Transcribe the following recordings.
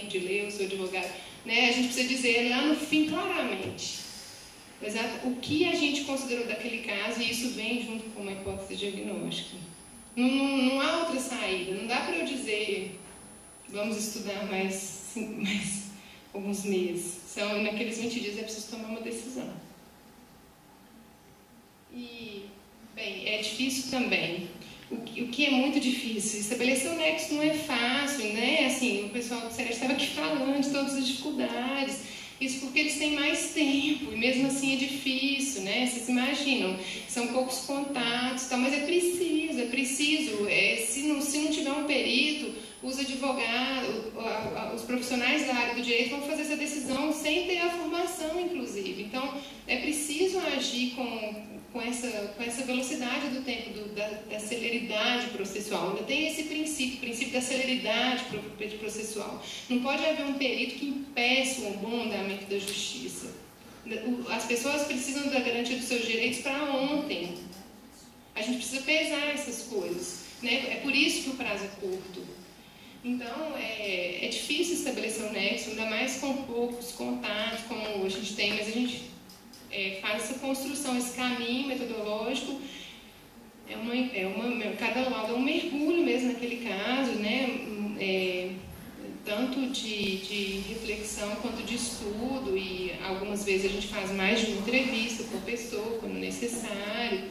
de ler, eu sou advogado, né? A gente precisa dizer lá no fim claramente o que a gente considerou daquele caso, e isso vem junto com uma hipótese diagnóstica. Não há outra saída, não dá para eu dizer vamos estudar mais alguns meses. Naqueles 20 dias é preciso tomar uma decisão. E, bem, é difícil também. O que é muito difícil? Estabelecer o nexo não é fácil, né? Assim, o pessoal do CERES estava aqui falando de todas as dificuldades. Isso porque eles têm mais tempo, e mesmo assim é difícil, né? Vocês imaginam, são poucos contatos, mas é preciso. Se não tiver um perito, os advogados, os profissionais da área do direito vão fazer essa decisão sem ter a formação, inclusive. Então, é preciso agir com essa velocidade do tempo, da celeridade processual. Ainda tem esse princípio da celeridade processual. Não pode haver um perito que impeça o bom andamento da justiça. As pessoas precisam da garantia dos seus direitos para ontem. A gente precisa pesar essas coisas, né? É por isso que o prazo é curto. Então, é difícil estabelecer um nexo, ainda mais com poucos contatos, como a gente tem, mas a gente faz essa construção, esse caminho metodológico. Cada lado é um mergulho mesmo naquele caso, né? Tanto de reflexão quanto de estudo, e algumas vezes a gente faz mais de uma entrevista com a pessoa, quando necessário.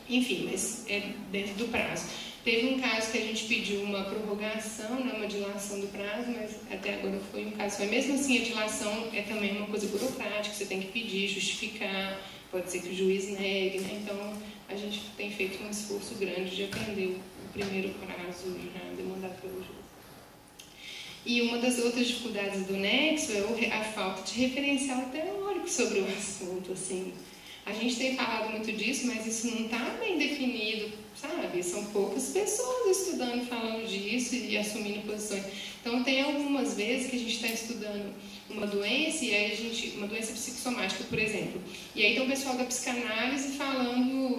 Enfim, mas é dentro do prazo. Teve um caso que a gente pediu uma prorrogação, né, uma dilação do prazo, mas até agora foi um caso. Mas mesmo assim, a dilação é também uma coisa burocrática, você tem que pedir, justificar, pode ser que o juiz negue, né? Então, a gente tem feito um esforço grande de atender o primeiro prazo já demandado pelo juiz. E uma das outras dificuldades do nexo é a falta de referencial teórico sobre o assunto, assim. A gente tem falado muito disso, mas isso não está bem definido, sabe? São poucas pessoas estudando e falando disso e assumindo posições. Então, tem algumas vezes que a gente está estudando uma doença, e aí uma doença psicossomática, por exemplo. E aí tem o pessoal da psicanálise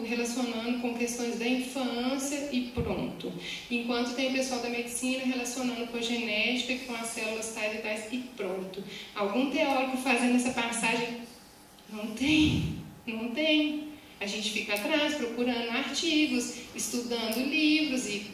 relacionando com questões da infância e pronto. Enquanto tem o pessoal da medicina relacionando com a genética e com as células tais e tais e pronto. Algum teórico fazendo essa passagem? Não tem. Não tem. A gente fica atrás procurando artigos, estudando livros, e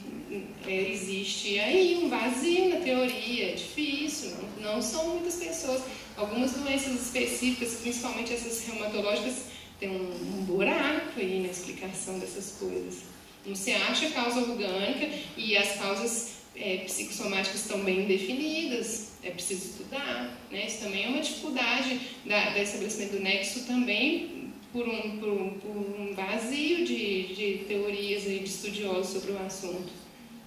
existe aí um vazio na teoria, é difícil, não são muitas pessoas. Algumas doenças específicas, principalmente essas reumatológicas, tem um buraco aí na explicação dessas coisas. Não se acha causa orgânica, e as causas psicossomáticas estão bem definidas, é preciso estudar, né? Isso também é uma dificuldade do estabelecimento do nexo também, por um vazio de teorias e de estudiosos sobre o assunto.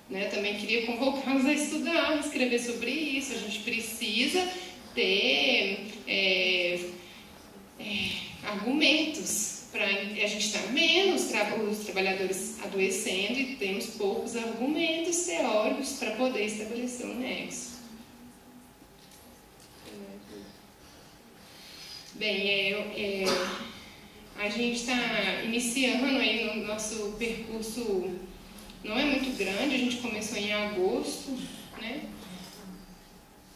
Né? Eu também queria convocá-los a estudar, a escrever sobre isso. A gente precisa ter argumentos para a gente estar menos os trabalhadores adoecendo, e temos poucos argumentos teóricos para poder estabelecer um nexo. Bem, a gente está iniciando aí no nosso percurso, não é muito grande, a gente começou em agosto, né?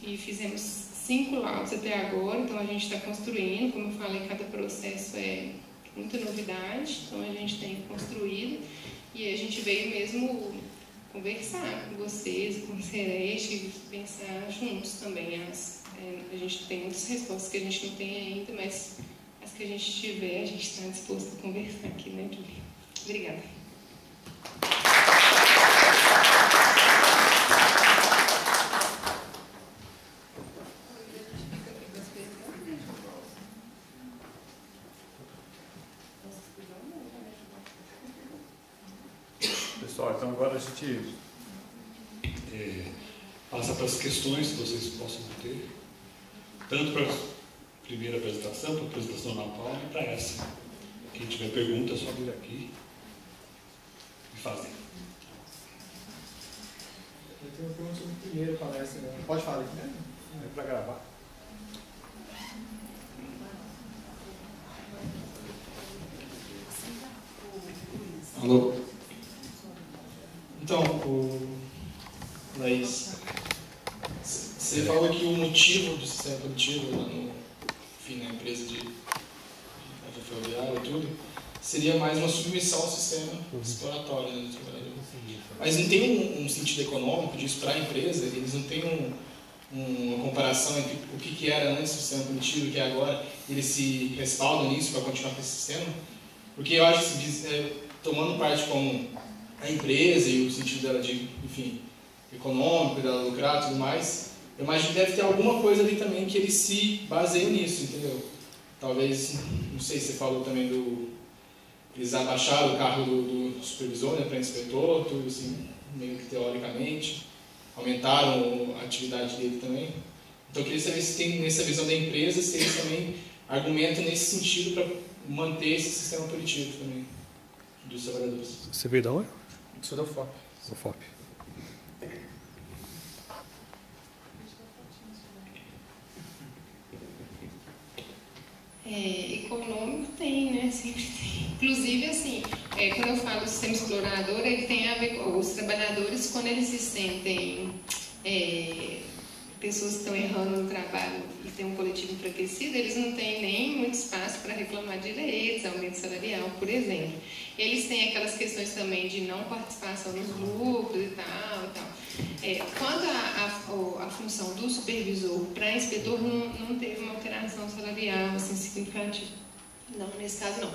E fizemos 5 laudos até agora, então a gente está construindo, como eu falei, cada processo é muita novidade, então a gente tem construído, e a gente veio mesmo conversar com vocês, com o CERES, e pensar juntos também. A gente tem muitas respostas que a gente não tem ainda, mas as que a gente tiver, a gente está disposto a conversar aqui, né, Julia? Obrigada. Pessoal, então agora a gente passa para as questões que vocês possam ter, tanto para a primeira apresentação, para a apresentação na palma, e para essa. Quem tiver pergunta, é só vir aqui e fazer. Eu tenho uma pergunta sobre a primeira palestra. Pode falar aqui, né? É para gravar. Alô? Então, Laís, Você falou que o motivo do sistema produtivo na empresa de ferroviária e tudo, seria mais uma submissão ao sistema exploratório, né, do trabalhador. Mas não tem um sentido econômico disso para a empresa? Eles não têm uma comparação entre o que era antes do sistema produtivo e o que é agora? Eles se respaldam nisso para continuar com esse sistema? Porque eu acho que, tomando parte como a empresa e o sentido dela de, enfim, econômico, dela lucrar e tudo mais, eu imagino que deve ter alguma coisa ali também que eles se baseiam nisso, entendeu? Talvez, não sei, você falou também eles abaixaram o cargo do supervisor, né, para inspetor, tudo assim, meio que teoricamente, aumentaram a atividade dele também. Então eu queria saber se tem, nessa visão da empresa, se eles também argumentam nesse sentido para manter esse sistema produtivo também dos trabalhadores. Você veio da onde? Sou da UFOP. UFOP. Econômico tem, né? Sempre tem. Inclusive, assim, quando eu falo do sistema explorador, ele tem a ver com os trabalhadores, quando eles se sentem pessoas que estão errando no trabalho e tem um coletivo enfraquecido, eles não têm nem muito espaço para reclamar de direitos, aumento salarial, por exemplo. Eles têm aquelas questões também de não participação nos lucros e tal. Quanto à função do supervisor para inspetor, não teve uma alteração salarial assim, significativa. Não, nesse caso não.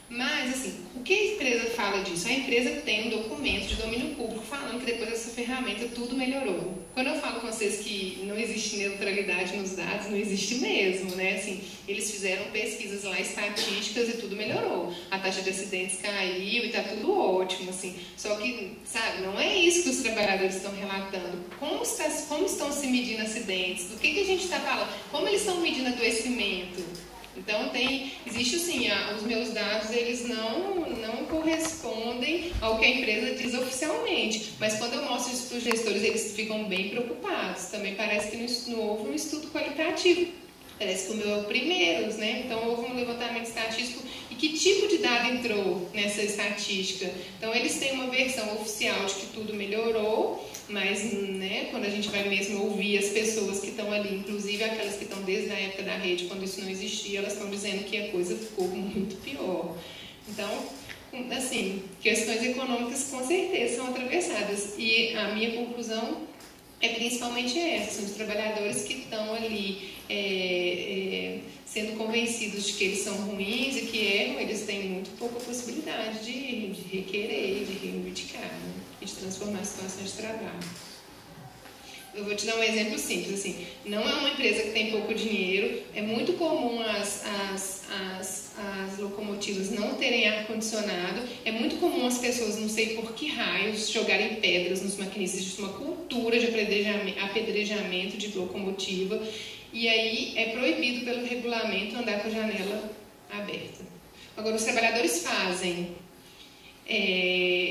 Mas, assim, o que a empresa fala disso? A empresa tem um documento de domínio público falando que depois dessa ferramenta tudo melhorou. Quando eu falo com vocês que não existe neutralidade nos dados, não existe mesmo, né? Assim, eles fizeram pesquisas lá, estatísticas e tudo melhorou. A taxa de acidentes caiu e está tudo ótimo, assim. Só que, sabe, não é isso que os trabalhadores estão relatando. Como estão se medindo acidentes? Do que a gente está falando? Como eles estão medindo adoecimento? Então, existe assim, os meus dados, eles não correspondem ao que a empresa diz oficialmente, mas quando eu mostro isso para os gestores, eles ficam bem preocupados. Também parece que não houve um estudo qualitativo, parece que o meu é o primeiro, né? Então, houve um levantamento estatístico. E que tipo de dado entrou nessa estatística? Então, eles têm uma versão oficial de que tudo melhorou, mas, né, quando a gente vai mesmo ouvir as pessoas que estão ali, inclusive aquelas que estão desde a época da rede, quando isso não existia, elas estão dizendo que a coisa ficou muito pior. Então, assim, questões econômicas com certeza são atravessadas. E a minha conclusão é principalmente essa, são os trabalhadores que estão ali sendo convencidos de que eles são ruins e que erram, eles têm muito pouca possibilidade de requerer, de reivindicar, né? E de transformar a situação de trabalho. Eu vou te dar um exemplo simples, assim, não é uma empresa que tem pouco dinheiro, é muito comum as locomotivas não terem ar-condicionado, é muito comum as pessoas, não sei por que raios, jogarem pedras nos maquinistas, existe uma cultura de apedrejamento de locomotiva, e aí é proibido pelo regulamento andar com a janela aberta. Agora, os trabalhadores fazem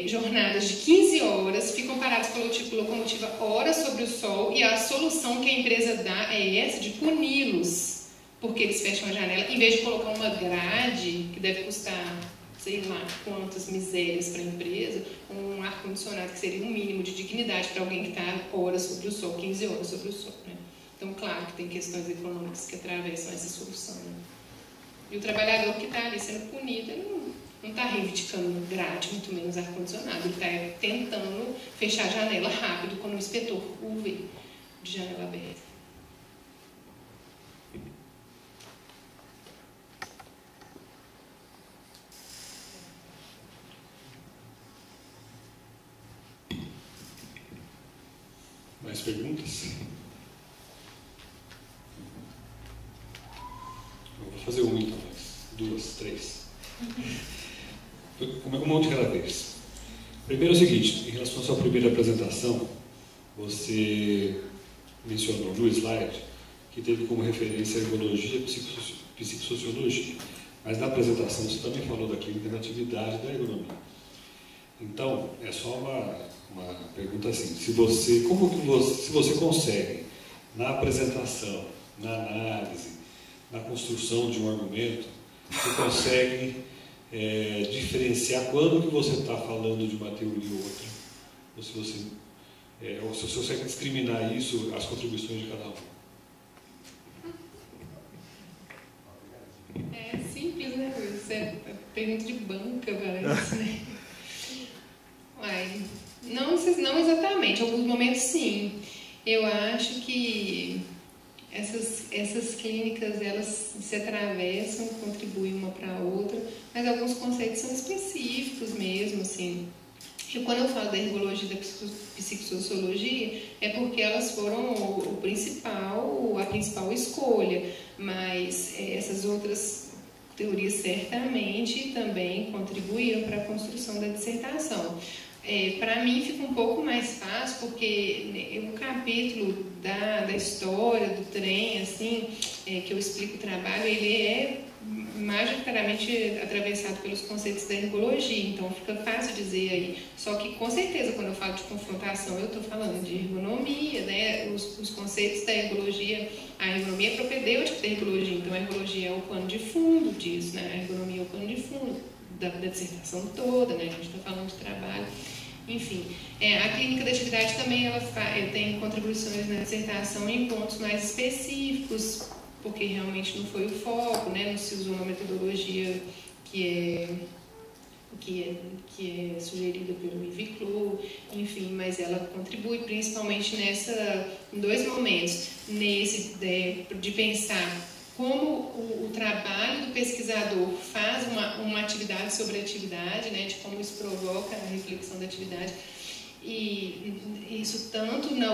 jornadas de 15 horas, ficam parados com a locomotiva horas sobre o sol, e a solução que a empresa dá é essa, de puni-los, porque eles fecham a janela, em vez de colocar uma grade, que deve custar, sei lá, quantas misérias para a empresa, um ar-condicionado que seria um mínimo de dignidade para alguém que está horas sobre o sol, 15 horas sobre o sol, né? Então, claro que tem questões econômicas que atravessam essa solução, né? E o trabalhador que está ali sendo punido, ele não está reivindicando grade, muito menos ar-condicionado, ele está tentando fechar a janela rápido quando o inspetor o vê de janela aberta. Mais perguntas? Eu vou fazer uma então, duas, três. Uma de cada vez. Primeiro é o seguinte, em relação à sua primeira apresentação, você mencionou no slide que teve como referência a ergonologia e psicossociologia, mas na apresentação você também falou da clínica da atividade da ergonomia. Então, é só uma pergunta assim, se você consegue, na apresentação, na análise, na construção de um argumento, você consegue diferenciar quando que você está falando de uma teoria ou outra, ou se você ou se você consegue discriminar isso, as contribuições de cada um. É simples, né? Isso é pergunta de banca, parece, né? Uai, não exatamente, em alguns momentos sim. Eu acho que essas clínicas, elas se atravessam, contribuem uma para a outra, mas alguns conceitos são específicos mesmo, assim. E quando eu falo da ergologia e da psicossociologia, é porque elas foram a principal escolha, mas essas outras teorias certamente também contribuíram para a construção da dissertação. Para mim fica um pouco mais fácil, porque o capítulo da história do trem, assim, que eu explico o trabalho, ele é majoritariamente atravessado pelos conceitos da ergologia, então fica fácil dizer aí. Só que, com certeza, quando eu falo de confrontação, eu estou falando de ergonomia, né? Os conceitos da ergologia, a ergonomia é propedêutica da ergologia, então a ergologia é o pano de fundo disso, né? A ergonomia é o pano de fundo da dissertação toda, né? A gente está falando de trabalho. Enfim, a clínica da atividade também ela tem contribuições na dissertação em pontos mais específicos, porque realmente não foi o foco, né? Não se usou uma metodologia que é sugerida pelo Iviclo, enfim, mas ela contribui principalmente em dois momentos, nesse de pensar como o trabalho do pesquisador faz uma atividade sobre a atividade, né, de como isso provoca a reflexão da atividade, e isso tanto na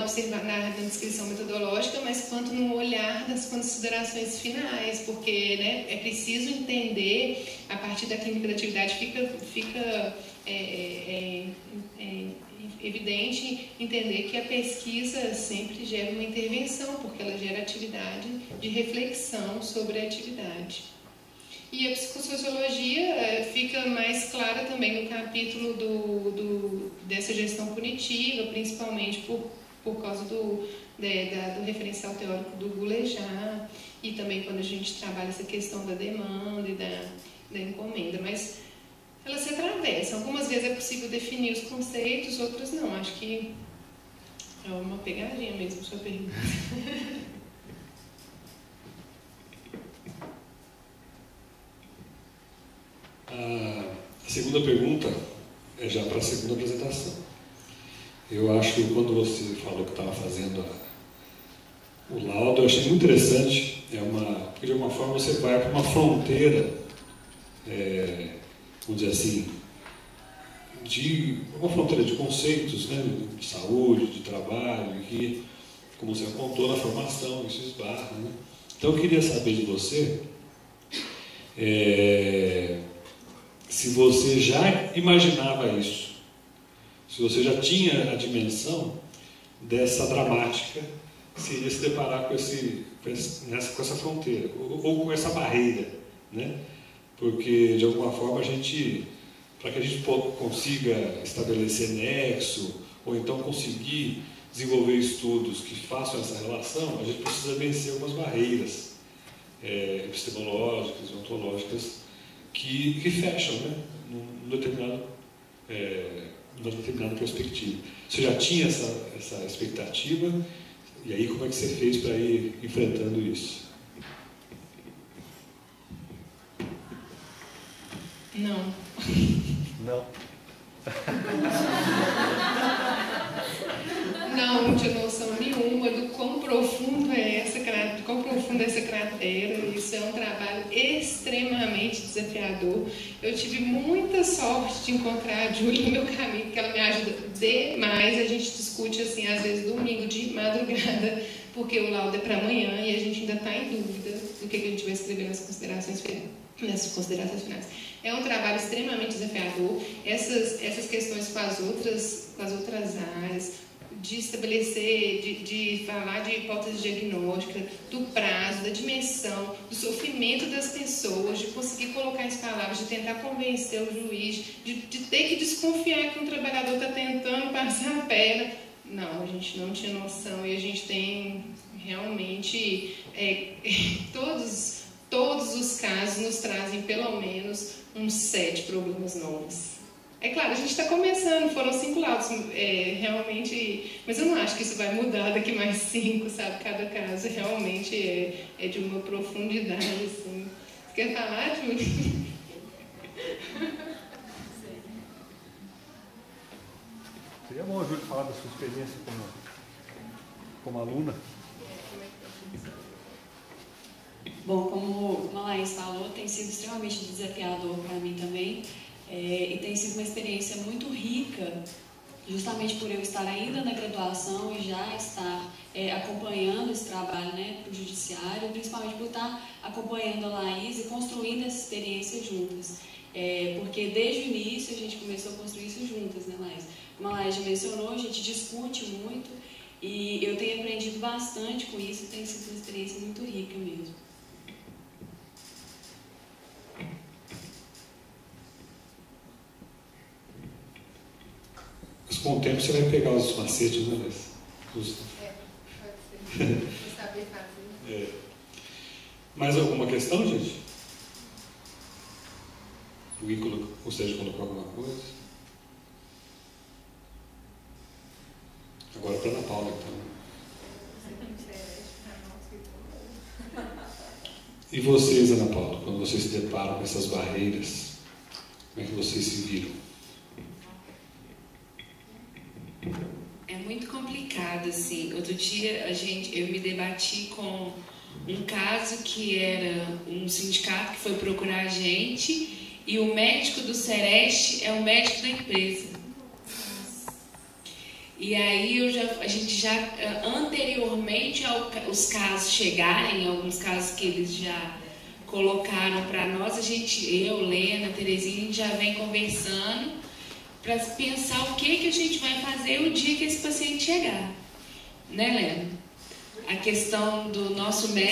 descrição metodológica, mas quanto no olhar das considerações finais, porque, né, é preciso entender, a partir da clínica da atividade fica evidente entender que a pesquisa sempre gera uma intervenção, porque ela gera atividade de reflexão sobre a atividade. E a psicossociologia fica mais clara também no capítulo dessa gestão punitiva, principalmente por causa do referencial teórico do Goulejat, e também quando a gente trabalha essa questão da demanda e da encomenda. Mas elas se atravessam. Algumas vezes é possível definir os conceitos, outras não. Acho que é uma pegadinha mesmo sua pergunta. A segunda pergunta é já para a segunda apresentação. Eu acho que quando você falou que estava fazendo o laudo, eu achei muito interessante. Porque de alguma forma você vai para uma fronteira, vamos dizer assim, uma fronteira de conceitos, né, de saúde, de trabalho, que, como você apontou na formação, isso esbarra, né? Então eu queria saber de você se você já imaginava isso, se você já tinha a dimensão dessa dramática, se iria se deparar com essa fronteira, ou com essa barreira, né? Porque, de alguma forma, para que a gente consiga estabelecer nexo, ou então conseguir desenvolver estudos que façam essa relação, a gente precisa vencer algumas barreiras epistemológicas, ontológicas, que fecham, né, numa determinada perspectiva. Você já tinha essa expectativa, e aí como é que você fez para ir enfrentando isso? Não. Não tinha noção nenhuma do quão profunda é essa cratera. Isso é um trabalho extremamente desafiador. Eu tive muita sorte de encontrar a Júlia no meu caminho, porque ela me ajuda demais. A gente discute, assim, às vezes domingo de madrugada, porque o laudo é para amanhã e a gente ainda está em dúvida do que a gente vai escrever nas considerações finais. É um trabalho extremamente desafiador. Essas questões com as outras áreas, de estabelecer, de falar de hipótese diagnóstica, do prazo, da dimensão, do sofrimento das pessoas, de conseguir colocar as palavras, de tentar convencer o juiz, de ter que desconfiar que um trabalhador está tentando passar a perna. Não, a gente não tinha noção, e a gente tem realmente todos os casos nos trazem pelo menos uns 7 problemas novos. É claro, a gente está começando, foram 5 laudos, realmente, mas eu não acho que isso vai mudar daqui mais 5, sabe? Cada caso realmente é de uma profundidade, assim. Você quer falar, Júlia? Seria bom a Júlia falar da sua experiência como aluna. Bom, como a Laís falou, tem sido extremamente desafiador para mim também. E tem sido uma experiência muito rica, justamente por eu estar ainda na graduação e já estar acompanhando esse trabalho, né, para o judiciário, principalmente por estar acompanhando a Laís e construindo essa experiência juntas. Porque desde o início a gente começou a construir isso juntas, né, Laís? Como a Laís já mencionou, a gente discute muito e eu tenho aprendido bastante com isso, tem sido uma experiência muito rica mesmo. Mas com o tempo você vai pegar os macetes, né, Laís? Pode ser. Vou saber fazer. Mais alguma questão, gente? O Ícolo, ou seja, colocou alguma coisa? Agora para a Ana Paula, então. E vocês, Ana Paula, quando vocês se deparam com essas barreiras, como é que vocês se viram? É muito complicado, assim. Outro dia eu me debati com um caso que era um sindicato que foi procurar a gente e o médico do Sereste é o médico da empresa. E aí a gente já, anteriormente aos casos chegarem, alguns casos que eles já colocaram para nós, eu, Lena, Terezinha, a gente já vem conversando para pensar o que a gente vai fazer o dia que esse paciente chegar. Né, Lena? A questão do nosso médico